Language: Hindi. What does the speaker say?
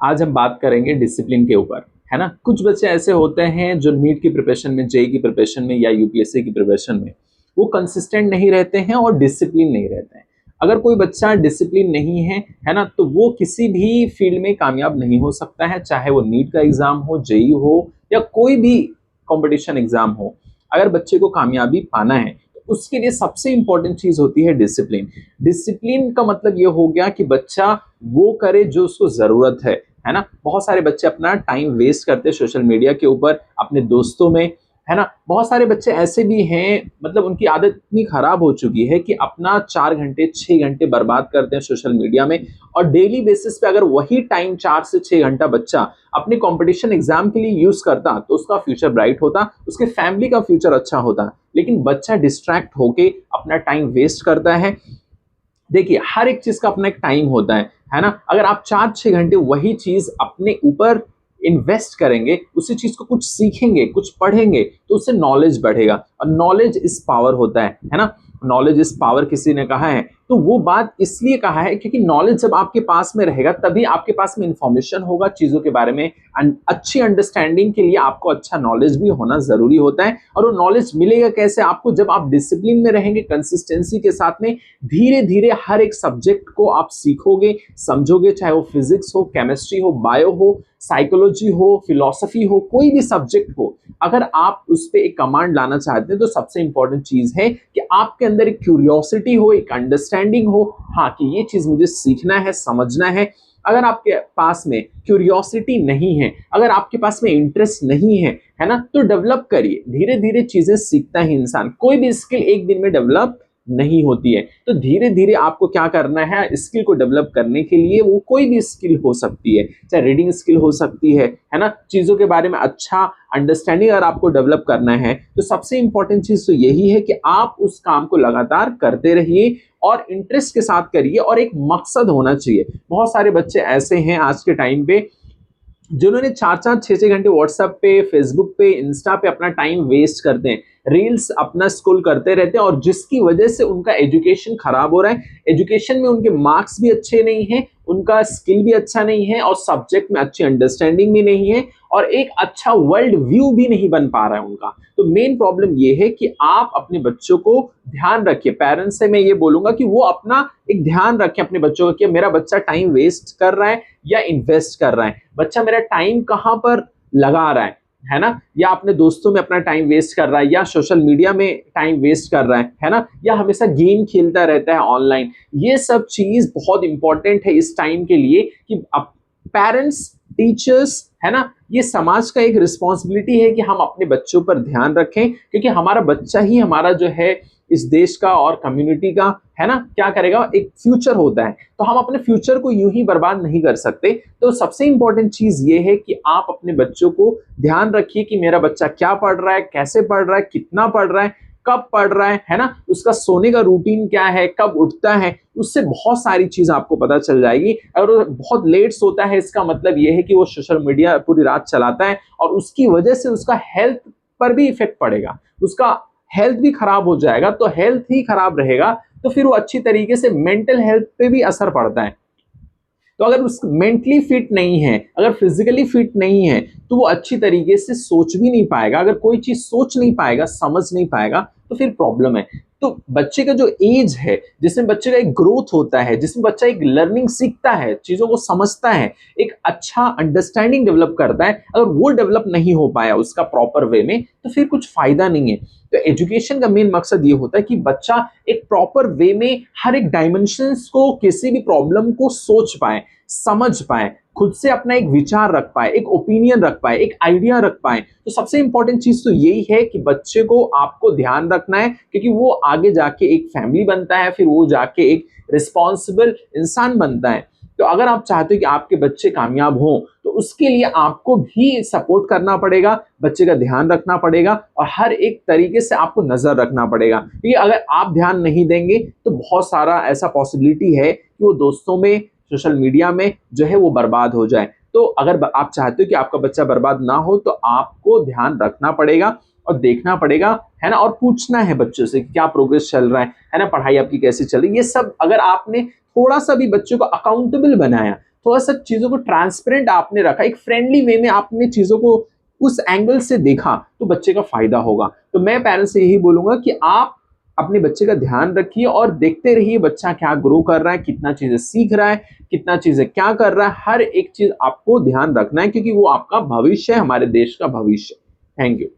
आज हम बात करेंगे डिसिप्लिन के ऊपर, है ना। कुछ बच्चे ऐसे होते हैं जो नीट की प्रिपरेशन में, जेई की प्रिपरेशन में या यूपीएससी की प्रिपरेशन में वो कंसिस्टेंट नहीं रहते हैं और डिसिप्लिन नहीं रहते हैं। अगर कोई बच्चा डिसिप्लिन नहीं है ना, तो वो किसी भी फील्ड में कामयाब नहीं हो सकता है, चाहे वो नीट का एग्जाम हो, जेई हो या कोई भी कंपटीशन एग्जाम हो। अगर बच्चे को कामयाबी पाना है तो उसके लिए सबसे इंपॉर्टेंट चीज होती है डिसिप्लिन। डिसिप्लिन का मतलब ये हो गया कि बच्चा वो करे जो उसको जरूरत है ना। बहुत सारे बच्चे अपना टाइम वेस्ट करते हैं सोशल मीडिया के ऊपर, अपने दोस्तों में, है ना। बहुत सारे बच्चे ऐसे भी हैं, मतलब उनकी आदत इतनी खराब हो चुकी है कि अपना 4 घंटे 6 घंटे बर्बाद करते हैं सोशल मीडिया में। और डेली बेसिस पे अगर वही टाइम 4 से 6 घंटा बच्चा अपने कंपटीशन एग्जाम के लिए यूज करता तो उसका फ्यूचर ब्राइट होता, उसके फैमिली का फ्यूचर अच्छा होता। लेकिन बच्चा डिस्ट्रैक्ट होके अपना टाइम वेस्ट करता है। देखिए, हर एक चीज का अपना एक टाइम होता है ना। अगर आप 4 6 घंटे वही चीज अपने ऊपर इन्वेस्ट करेंगे, उसी चीज को कुछ सीखेंगे, कुछ पढ़ेंगे, तो उससे नॉलेज बढ़ेगा। और नॉलेज इज पावर होता है ना। नॉलेज इज पावर किसी ने कहा है, तो वो बात इसलिए कहा है क्योंकि नॉलेज जब आपके पास में रहेगा तभी आपके पास में इंफॉर्मेशन होगा चीजों के बारे में। अच्छी अंडरस्टैंडिंग के लिए आपको अच्छा नॉलेज भी होना जरूरी होता है। और वो नॉलेज मिलेगा कैसे आपको? जब आप डिसिप्लिन में रहेंगे, कंसिस्टेंसी के साथ में धीरे धीरे हर एक सब्जेक्ट को आप सीखोगे, समझोगे, चाहे वो फिजिक्स हो, केमिस्ट्री हो, बायो हो, साइकोलॉजी हो, फिलॉसफी हो, कोई भी सब्जेक्ट हो। अगर आप उस पर एक कमांड लाना चाहते हैं तो सबसे इंपॉर्टेंट चीज है कि आपके अंदर एक क्यूरियोसिटी हो, एक अंडरस्टैंडिंग हो, हाँ, कि ये चीज मुझे सीखना है, समझना है। अगर आपके पास में क्यूरियोसिटी नहीं है, अगर आपके पास में इंटरेस्ट नहीं है ना, तो डेवलप करिए। धीरे धीरे चीजें सीखता है इंसान। कोई भी स्किल एक दिन में डेवलप नहीं होती है, तो धीरे धीरे आपको क्या करना है, स्किल को डेवलप करने के लिए। वो कोई भी स्किल हो सकती है, चाहे रीडिंग स्किल हो सकती है ना। चीजों के बारे में अच्छा अंडरस्टैंडिंग अगर आपको डेवलप करना है तो सबसे इंपॉर्टेंट चीज तो यही है कि आप उस काम को लगातार करते रहिए और इंटरेस्ट के साथ करिए और एक मकसद होना चाहिए। बहुत सारे बच्चे ऐसे हैं आज के टाइम पे जिन्होंने 4 4 6 6 घंटे व्हाट्सएप पे, फेसबुक पे, इंस्टा पे अपना टाइम वेस्ट करते हैं, रील्स अपना स्क्रॉल करते रहते हैं, और जिसकी वजह से उनका एजुकेशन खराब हो रहा है। एजुकेशन में उनके मार्क्स भी अच्छे नहीं हैं, उनका स्किल भी अच्छा नहीं है, और सब्जेक्ट में अच्छी अंडरस्टैंडिंग भी नहीं है, और एक अच्छा वर्ल्ड व्यू भी नहीं बन पा रहा है उनका। तो मेन प्रॉब्लम ये है कि आप अपने बच्चों को ध्यान रखिए। पेरेंट्स से मैं ये बोलूंगा कि वो अपना एक ध्यान रखें अपने बच्चों का कि मेरा बच्चा टाइम वेस्ट कर रहा है या इन्वेस्ट कर रहा है, बच्चा मेरा टाइम कहाँ पर लगा रहा है ना। या अपने दोस्तों में अपना टाइम वेस्ट कर रहा है, या सोशल मीडिया में टाइम वेस्ट कर रहा है ना, या हमेशा गेम खेलता रहता है ऑनलाइन। ये सब चीज बहुत इंपॉर्टेंट है इस टाइम के लिए कि पेरेंट्स, टीचर्स, है ना, ये समाज का एक रिस्पॉन्सिबिलिटी है कि हम अपने बच्चों पर ध्यान रखें, क्योंकि हमारा बच्चा ही हमारा जो है इस देश का और कम्युनिटी का, है ना, क्या करेगा, एक फ्यूचर होता है। तो हम अपने फ्यूचर को यूं ही बर्बाद नहीं कर सकते। तो सबसे इंपॉर्टेंट चीज ये है कि आप अपने बच्चों को ध्यान रखिए कि मेरा बच्चा क्या पढ़ रहा है, कैसे पढ़ रहा है, कितना पढ़ रहा है, कब पढ़ रहा है ना, उसका सोने का रूटीन क्या है, कब उठता है। उससे बहुत सारी चीज आपको पता चल जाएगी। अगर वो बहुत लेट सोता है, इसका मतलब ये है कि वो सोशल मीडिया पूरी रात चलाता है, और उसकी वजह से उसका हेल्थ पर भी इफेक्ट पड़ेगा, उसका हेल्थ भी खराब हो जाएगा। तो हेल्थ ही खराब रहेगा तो फिर वो अच्छी तरीके से मेंटल हेल्थ पे भी असर पड़ता है। तो अगर उस मेंटली फिट नहीं है, अगर फिजिकली फिट नहीं है, तो वो अच्छी तरीके से सोच भी नहीं पाएगा। अगर कोई चीज सोच नहीं पाएगा, समझ नहीं पाएगा, तो फिर प्रॉब्लम है। तो बच्चे का जो एज है, जिसमें बच्चे का एक ग्रोथ होता है, जिसमें बच्चा एक लर्निंग सीखता है, चीजों को समझता है, एक अच्छा अंडरस्टैंडिंग डेवलप करता है, अगर वो डेवलप नहीं हो पाया उसका प्रॉपर वे में, तो फिर कुछ फायदा नहीं है। तो एजुकेशन का मेन मकसद ये होता है कि बच्चा एक प्रॉपर वे में हर एक डायमेंशंस को, किसी भी प्रॉब्लम को सोच पाए, समझ पाए, खुद से अपना एक विचार रख पाए, एक ओपिनियन रख पाए, एक आइडिया रख पाए। तो सबसे इंपॉर्टेंट चीज तो यही है कि बच्चे को आपको ध्यान रखना है, क्योंकि वो आगे जाके एक फैमिली बनता है, फिर वो जाके एक रिस्पॉन्सिबल इंसान बनता है। तो अगर आप चाहते हो कि आपके बच्चे कामयाब हों, तो उसके लिए आपको भी सपोर्ट करना पड़ेगा, बच्चे का ध्यान रखना पड़ेगा, और हर एक तरीके से आपको नजर रखना पड़ेगा। क्योंकि अगर आप ध्यान नहीं देंगे तो बहुत सारा ऐसा पॉसिबिलिटी है कि वो दोस्तों में, सोशल मीडिया में जो है वो बर्बाद हो जाए। तो अगर आप चाहते हो कि आपका बच्चा बर्बाद ना हो, तो आपको ध्यान रखना पड़ेगा और देखना पड़ेगा, है ना, और पूछना है बच्चों से कि क्या प्रोग्रेस चल रहा है ना, पढ़ाई आपकी कैसी चल रही है। ये सब अगर आपने थोड़ा सा भी बच्चों को अकाउंटेबल बनाया, थोड़ा सा चीजों को ट्रांसपेरेंट आपने रखा, एक फ्रेंडली वे में आपने चीजों को उस एंगल से देखा, तो बच्चे का फायदा होगा। तो मैं पेरेंट्स से यही बोलूंगा कि आप अपने बच्चे का ध्यान रखिए और देखते रहिए बच्चा क्या ग्रो कर रहा है, कितना चीजें सीख रहा है, कितना चीजें क्या कर रहा है, हर एक चीज आपको ध्यान रखना है, क्योंकि वो आपका भविष्य है, हमारे देश का भविष्य। Thank you.